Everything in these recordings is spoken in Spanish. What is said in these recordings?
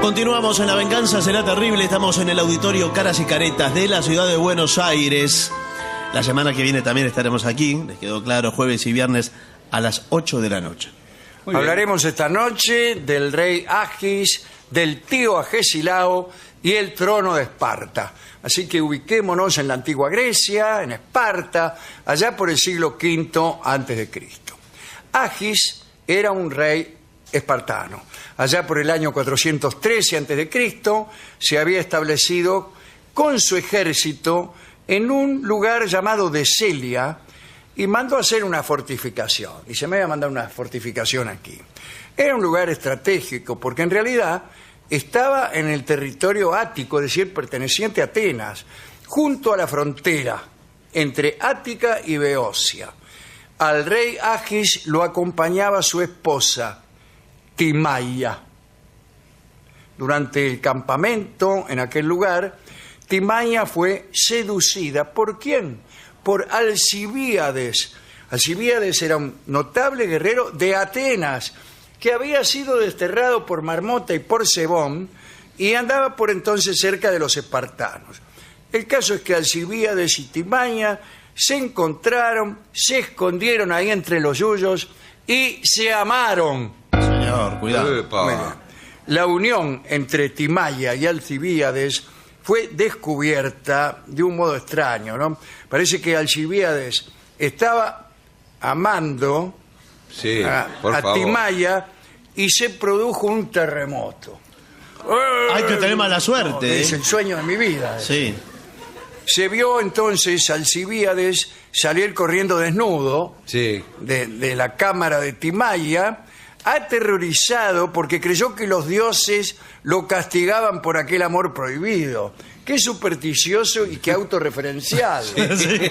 Continuamos en La Venganza Será Terrible. Estamos en el auditorio Caras y Caretas de la ciudad de Buenos Aires. La semana que viene también estaremos aquí, les quedó claro, jueves y viernes a las 8 de la noche. Hablaremos esta noche del rey Agis, del tío Agesilao y el trono de Esparta. Así que ubiquémonos en la antigua Grecia, en Esparta, allá por el siglo V antes de Cristo. Agis era un rey espartano. Allá por el año 413 antes de Cristo se había establecido con su ejército en un lugar llamado Decelia y mandó a hacer una fortificación. Y se me iba a mandar una fortificación aquí. Era un lugar estratégico porque en realidad estaba en el territorio ático, es decir, perteneciente a Atenas, junto a la frontera entre Ática y Beocia. Al rey Agis lo acompañaba su esposa, Timaya. Durante el campamento en aquel lugar, Timaya fue seducida. ¿Por quién? Por Alcibíades. Alcibíades era un notable guerrero de Atenas que había sido desterrado por Marmota y por Sebón y andaba por entonces cerca de los espartanos. El caso es que Alcibíades y Timaya se encontraron, se escondieron ahí entre los yuyos y se amaron. Señor, cuidado. Bueno, la unión entre Timaya y Alcibíades fue descubierta de un modo extraño, ¿no? Parece que Alcibíades estaba amando a Timaya y se produjo un terremoto. Hay que tener mala suerte. Es el sueño de mi vida. Sí. Se vio entonces Alcibíades salir corriendo desnudo de la cámara de Timaya, aterrorizado porque creyó que los dioses lo castigaban por aquel amor prohibido. Qué supersticioso y qué autorreferencial. Sí.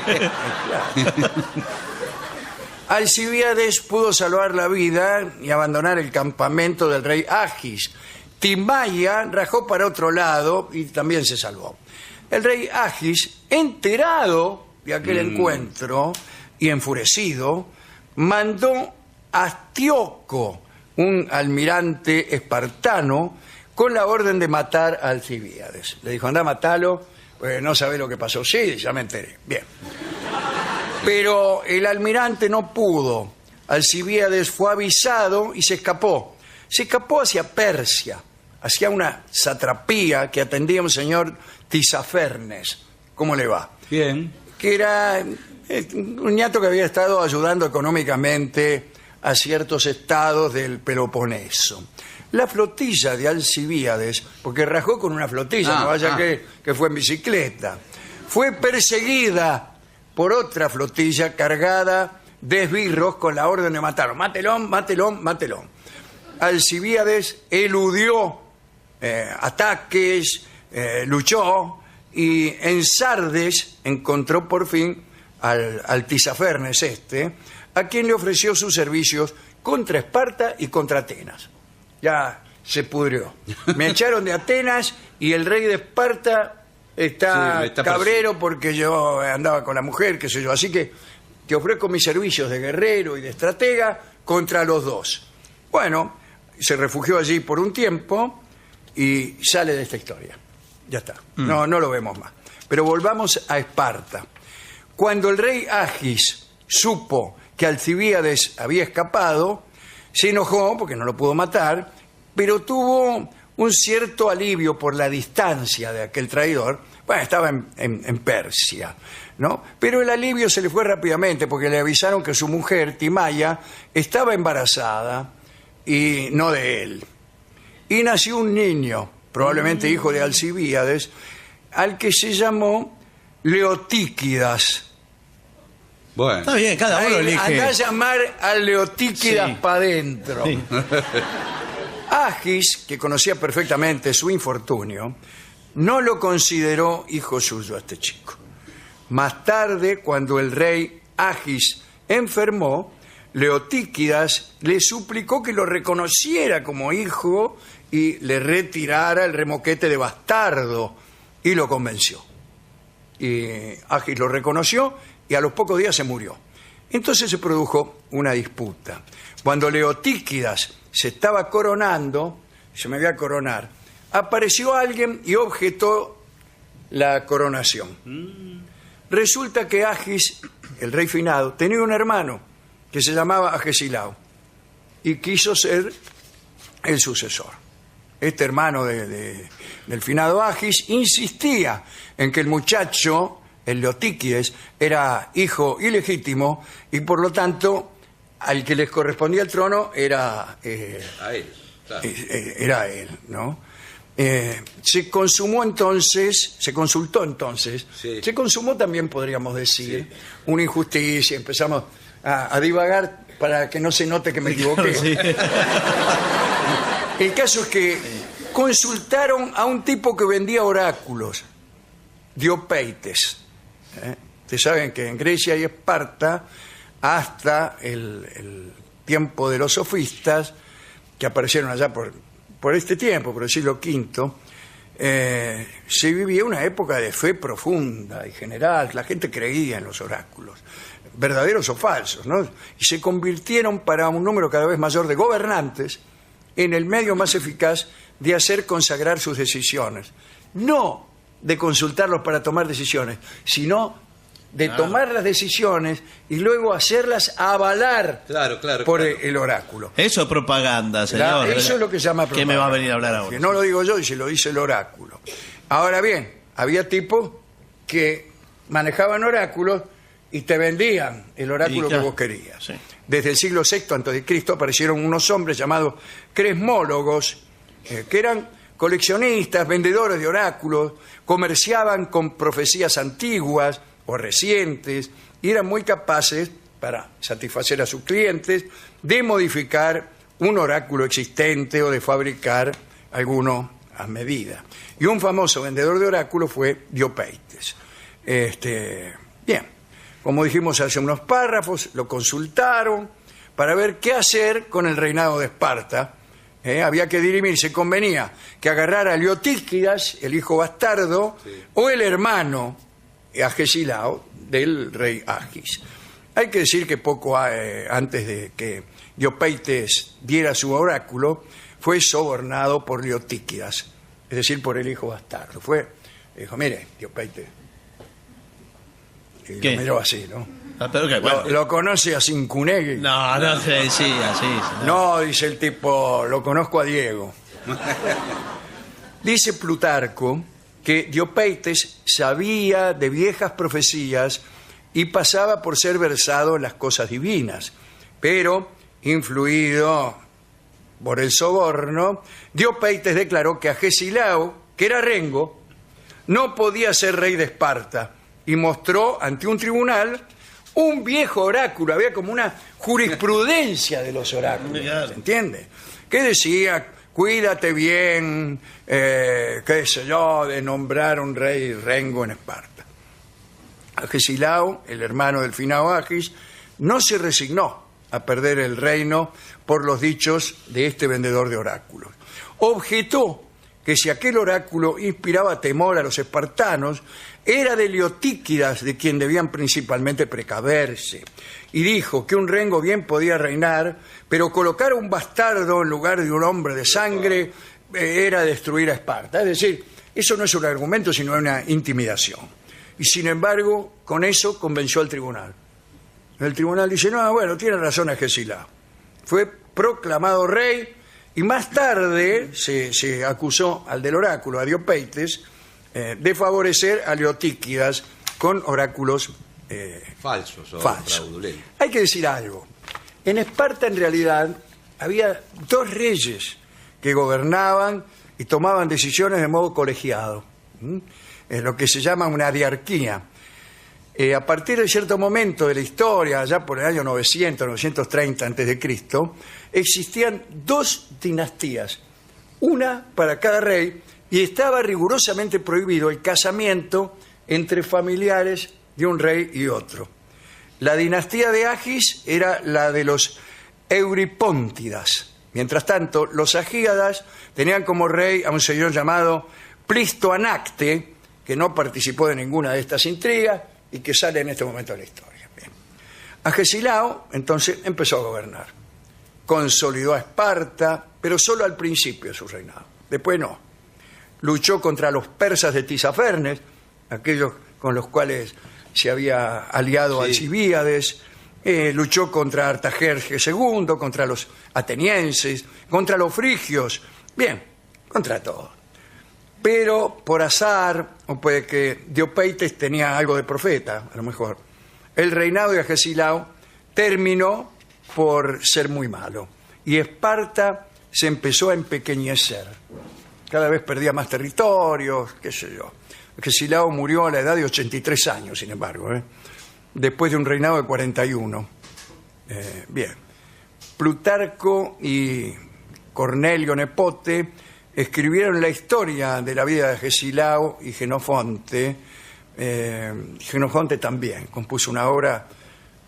Alcibíades pudo salvar la vida y abandonar el campamento del rey Agis. Timaya rajó para otro lado y también se salvó. El rey Agis, enterado de aquel encuentro y enfurecido, mandó a Astíoco, un almirante espartano, con la orden de matar a Alcibíades. Le dijo, anda, matalo, pues no sabe lo que pasó. Sí, ya me enteré. Bien. Pero el almirante no pudo. Alcibíades fue avisado y se escapó. Se escapó hacia Persia, hacia una satrapía que atendía un señor Tisafernes. ¿Cómo le va? Bien. Que era un ñato que había estado ayudando económicamente a ciertos estados del Peloponeso. La flotilla de Alcibíades, porque rajó con una flotilla, no vaya que fue en bicicleta, fue perseguida por otra flotilla cargada de esbirros con la orden de matarlo. Mátelón, mátelón, mátelón. Alcibíades eludió ataques, luchó y en Sardes encontró por fin al Tisafernes a quien le ofreció sus servicios contra Esparta y contra Atenas. Ya se pudrió. Me echaron de Atenas y el rey de Esparta está cabrero porque yo andaba con la mujer, qué sé yo. Así que te ofrezco mis servicios de guerrero y de estratega contra los dos. Bueno, se refugió allí por un tiempo y sale de esta historia. Ya está. No lo vemos más. Pero volvamos a Esparta. Cuando el rey Agis supo que Alcibíades había escapado, se enojó porque no lo pudo matar, pero tuvo un cierto alivio por la distancia de aquel traidor. Bueno, estaba en Persia, ¿no? Pero el alivio se le fue rápidamente porque le avisaron que su mujer, Timaya, estaba embarazada y no de él. Y nació un niño, probablemente hijo de Alcibíades, al que se llamó Leotíquidas. Bueno. Está bien, cada uno elige. Andá a llamar a Leotíquidas para adentro. Sí. Agis, que conocía perfectamente su infortunio, no lo consideró hijo suyo a este chico. Más tarde, cuando el rey Agis enfermó, Leotíquidas le suplicó que lo reconociera como hijo y le retirara el remoquete de bastardo, y lo convenció. Y Agis lo reconoció y a los pocos días se murió. Entonces se produjo una disputa. Cuando Leotíquidas se estaba coronando, se me voy a coronar, apareció alguien y objetó la coronación. Resulta que Agis, el rey finado, tenía un hermano que se llamaba Agesilao y quiso ser el sucesor. Este hermano del finado Agis insistía en que el muchacho, el Leotíquides, era hijo ilegítimo y por lo tanto al que les correspondía el trono era A él, claro. era él, ¿no? Se consultó entonces, Sí. se consumó también, podríamos decir, una injusticia. Empezamos a divagar para que no se note que me equivoqué. Sí. El caso es que consultaron a un tipo que vendía oráculos, Diopeites. Ustedes saben que en Grecia y Esparta, hasta el tiempo de los sofistas, que aparecieron allá por este tiempo, por el siglo V, se vivía una época de fe profunda y general. La gente creía en los oráculos, verdaderos o falsos, ¿no? Y se convirtieron para un número cada vez mayor de gobernantes en el medio más eficaz de hacer consagrar sus decisiones. No de consultarlos para tomar decisiones, sino de tomar las decisiones y luego hacerlas avalar por el oráculo. Eso es propaganda, señor. Eso es lo que se llama propaganda. ¿Qué me va a venir a hablar ahora? Que no lo digo yo, y se lo dice el oráculo. Ahora bien, había tipos que manejaban oráculos y te vendían el oráculo que vos querías. Sí. Desde el siglo VI a.C. aparecieron unos hombres llamados cresmólogos, que eran coleccionistas, vendedores de oráculos, comerciaban con profecías antiguas o recientes y eran muy capaces, para satisfacer a sus clientes, de modificar un oráculo existente o de fabricar alguno a medida. Y un famoso vendedor de oráculos fue Diopeites. Bien, como dijimos hace unos párrafos, lo consultaron para ver qué hacer con el reinado de Esparta. Había que dirimirse, convenía que agarrara a Leotíquidas, el hijo bastardo, o el hermano Agesilao del rey Agis. Hay que decir que poco antes de que Diopeites diera su oráculo, fue sobornado por Leotíquidas, es decir, por el hijo bastardo. Dijo, mire, Diopeites. Y lo miró así, ¿no? Pero que, bueno, ¿Lo conoce a Cincunegui? no sé, sí, así. No, dice el tipo, lo conozco a Diego. Dice Plutarco que Diopeites sabía de viejas profecías y pasaba por ser versado en las cosas divinas, pero influido por el soborno, Diopeites declaró que Agesilao, que era rengo, no podía ser rey de Esparta y mostró ante un tribunal un viejo oráculo. Había como una jurisprudencia de los oráculos, ¿se entiende? Que decía, cuídate bien, qué sé yo, de nombrar un rey rengo en Esparta. Agesilao, el hermano del finado Agis, no se resignó a perder el reino por los dichos de este vendedor de oráculos. Objetó que si aquel oráculo inspiraba temor a los espartanos, era de Leotíquidas de quien debían principalmente precaverse, y dijo que un rengo bien podía reinar, pero colocar a un bastardo en lugar de un hombre de sangre era destruir a Esparta. Es decir, eso no es un argumento, sino una intimidación. Y sin embargo, con eso convenció al tribunal. El tribunal dice, no, bueno, tiene razón Agesilao. Fue proclamado rey y más tarde se acusó al del oráculo, a Diopeites, de favorecer a Leotíquidas con oráculos falsos o falsos. fraudulentos. Hay que decir algo. En Esparta, en realidad, había dos reyes que gobernaban y tomaban decisiones de modo colegiado. Es lo que se llama una diarquía. A partir de cierto momento de la historia, ya por el año 900, 930 a.C., existían dos dinastías, una para cada rey, y estaba rigurosamente prohibido el casamiento entre familiares de un rey y otro. La dinastía de Agis era la de los Euripóntidas. Mientras tanto, los agíadas tenían como rey a un señor llamado Plistoanacte, que no participó de ninguna de estas intrigas y que sale en este momento de la historia. Bien. Agesilao entonces empezó a gobernar. Consolidó a Esparta, pero solo al principio de su reinado. Después no. luchó contra los persas de Tisafernes, aquellos con los cuales se había aliado Alcibíades, luchó contra Artajerjes II, contra los atenienses, contra los frigios, bien, contra todo. Pero por azar, o puede que Diopeites tenía algo de profeta, a lo mejor, el reinado de Agesilao terminó por ser muy malo. Y Esparta se empezó a empequeñecer. Cada vez perdía más territorios, qué sé yo. Agesilao murió a la edad de 83 años, sin embargo, después de un reinado de 41. Bien. Plutarco y Cornelio Nepote escribieron la historia de la vida de Agesilao y Jenofonte. Jenofonte también compuso una obra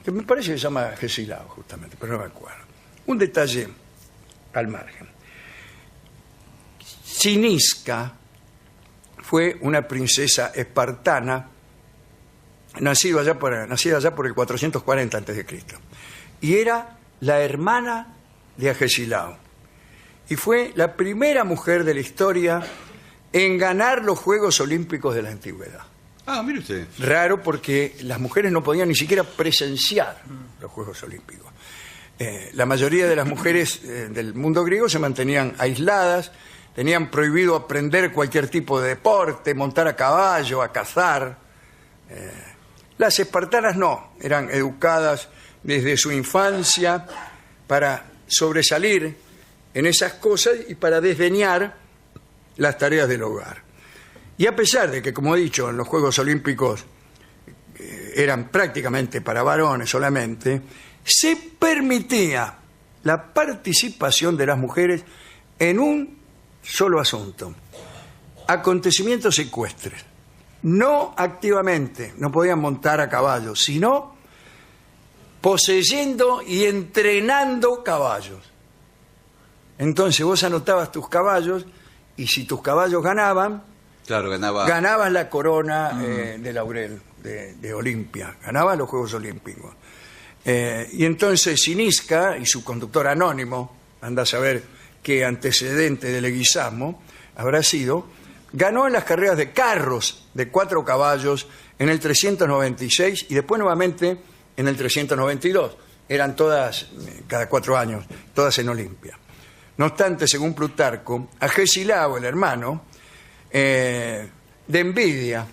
que me parece que se llama Agesilao, justamente, pero no me acuerdo. Un detalle al margen. Cinisca fue una princesa espartana nacida allá por el 440 a.C. y era la hermana de Agesilao. Y fue la primera mujer de la historia en ganar los Juegos Olímpicos de la Antigüedad. Ah, mire usted. Raro, porque las mujeres no podían ni siquiera presenciar los Juegos Olímpicos. La mayoría de las mujeres del mundo griego se mantenían aisladas, tenían prohibido aprender cualquier tipo de deporte, montar a caballo, a cazar. Las espartanas no, eran educadas desde su infancia para sobresalir en esas cosas y para desdeñar las tareas del hogar. Y a pesar de que, como he dicho, en los Juegos Olímpicos eran prácticamente para varones solamente, se permitía la participación de las mujeres en un solo asunto: acontecimientos ecuestres. No activamente, no podían montar a caballo, sino poseyendo y entrenando caballos. Entonces vos anotabas tus caballos y si tus caballos ganaban, claro, ganaban la corona de laurel de Olimpia, ganaban los Juegos Olímpicos. Y entonces Cinisca y su conductor anónimo, anda a saber qué antecedente del leguizamo habrá sido, ganó en las carreras de carros de 4 caballos en el 396 y después nuevamente en el 392. Eran todas, cada 4 años, todas en Olimpia. No obstante, según Plutarco, Agesilao, el hermano, de envidia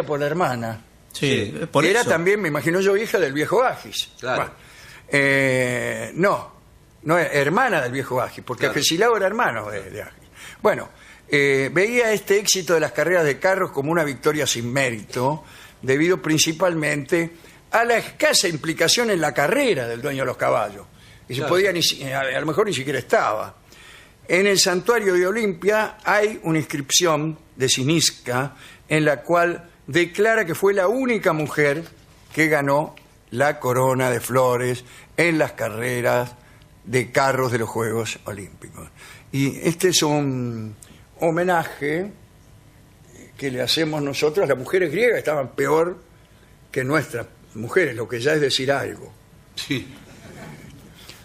por la hermana, Sí, por era eso. también, me imagino yo, hija del viejo Agis. Claro. Bueno, no, hermana del viejo Agis, porque Claro. Agesilao era hermano de Agis. Bueno, veía este éxito de las carreras de carros como una victoria sin mérito, debido principalmente a la escasa implicación en la carrera del dueño de los caballos. Y se Claro. podía a lo mejor ni siquiera estaba. En el santuario de Olimpia hay una inscripción de Cinisca en la cual declara que fue la única mujer que ganó la corona de flores en las carreras de carros de los Juegos Olímpicos. Y este es un homenaje que le hacemos nosotros a las mujeres griegas, que estaban peor que nuestras mujeres, lo que ya es decir algo. Sí.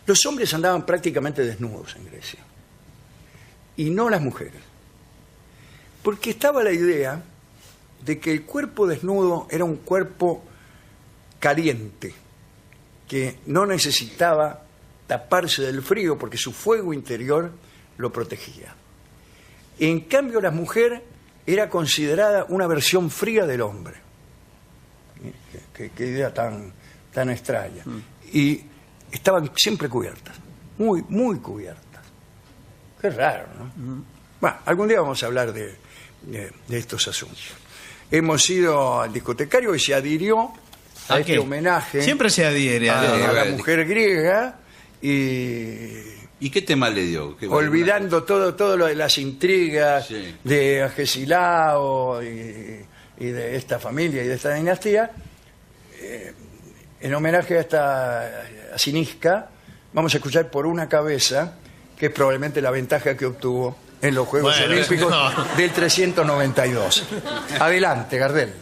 Los hombres andaban prácticamente desnudos en Grecia, y no las mujeres, porque estaba la idea de que el cuerpo desnudo era un cuerpo caliente, que no necesitaba taparse del frío porque su fuego interior lo protegía. En cambio, la mujer era considerada una versión fría del hombre. Qué idea tan extraña. Y estaban siempre cubiertas, muy cubiertas. Qué raro, ¿no? Bueno, algún día vamos a hablar de estos asuntos. Hemos ido al discotecario y se adhirió a este qué? homenaje Siempre se adhiere a a la mujer griega y qué tema le dio? olvidando todo lo de las intrigas Sí. de Agesilao y de esta familia y de esta dinastía. En homenaje a Cinisca, vamos a escuchar Por una cabeza, que es probablemente la ventaja que obtuvo en los Juegos Bueno, Olímpicos no. del 392. Adelante, Gardel.